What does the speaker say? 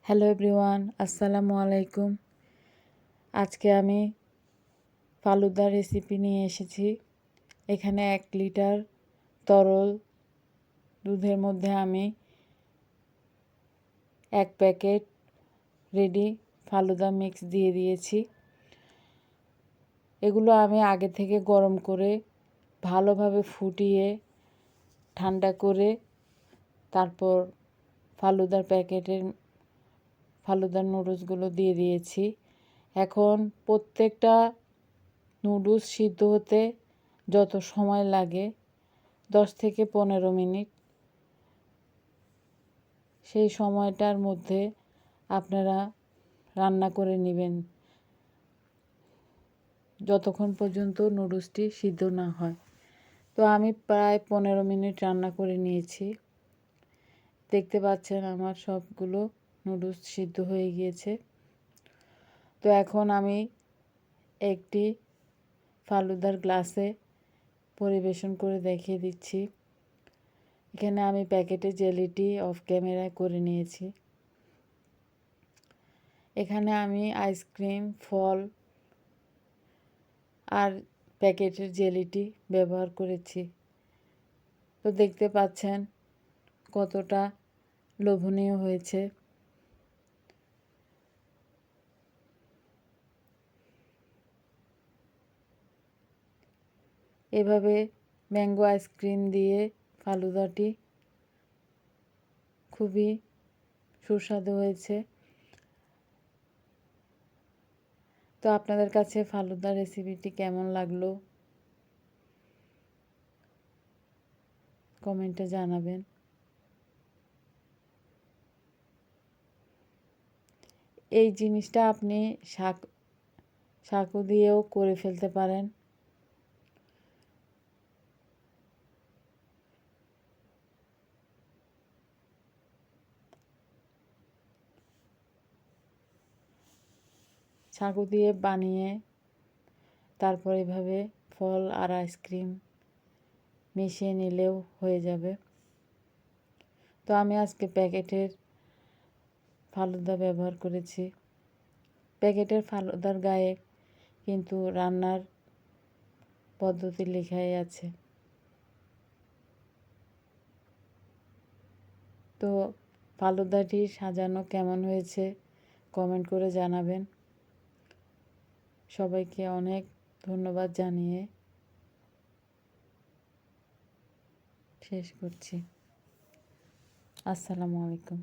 Hello everyone, আসসালামু আলাইকুম। আজকে আমি ফালুদা রেসিপি নিয়ে এসেছি। এখানে 1 লিটার তরল দুধের মধ্যে আমি 1 প্যাকেট রেডি ফালুদা মিক্স দিয়ে দিয়েছি। এগুলো আমি আগে থেকে গরম করে ভালোভাবে ফুটিয়ে ঠান্ডা করে তারপর ফালুদার নুডলসগুলো দিয়ে দিয়েছি। এখন প্রত্যেকটা নুডলস সিদ্ধ হতে যত সময় লাগে 10 থেকে 15 মিনিট, সেই সময়টার মধ্যে আপনারা রান্না করে নেবেন যতক্ষণ পর্যন্ত নুডলসটি সিদ্ধ না হয়। তো আমি প্রায় 15 মিনিট রান্না করে নিয়েছি। দেখতে পাচ্ছেন আমার সবগুলো নুডলস সিদ্ধ হয়ে গিয়েছে। তো এখন আমি একটি ফালুদার গ্লাসে পরিবেশন করে দেখিয়ে দিচ্ছি। এখানে আমি প্যাকেটে জেলিটি অফ ক্যামেরায় করে নিয়েছি। এখানে আমি আইসক্রিম, ফল আর প্যাকেটের জেলিটি ব্যবহার করেছি। তো দেখতে পাচ্ছেন কতটা লোভনীয় হয়েছে। এভাবে ম্যাঙ্গো আইসক্রিম দিয়ে ফালুদাটি খুবই সুস্বাদু হয়েছে। তো আপনাদের কাছে ফালুদা রেসিপিটি কেমন লাগলো কমেন্টে জানাবেন। এই জিনিসটা আপনি সাকু দিয়েও করে ফেলতে পারেন। সাকু দিয়ে বানিয়ে তারপর এভাবে ফল আর আইসক্রিম মিশিয়ে নিলেও হয়ে যাবে। তো আমি আজকে প্যাকেটের ফালুদা ব্যবহার করেছি। প্যাকেটের ফালুদার গায়ে কিন্তু রান্নার পদ্ধতি লেখাই আছে। তো ফালুদাটি সাজানো কেমন হয়েছে কমেন্ট করে জানাবেন। সবাইকে অনেক ধন্যবাদ জানিয়ে শেষ করছি। আসসালামু আলাইকুম।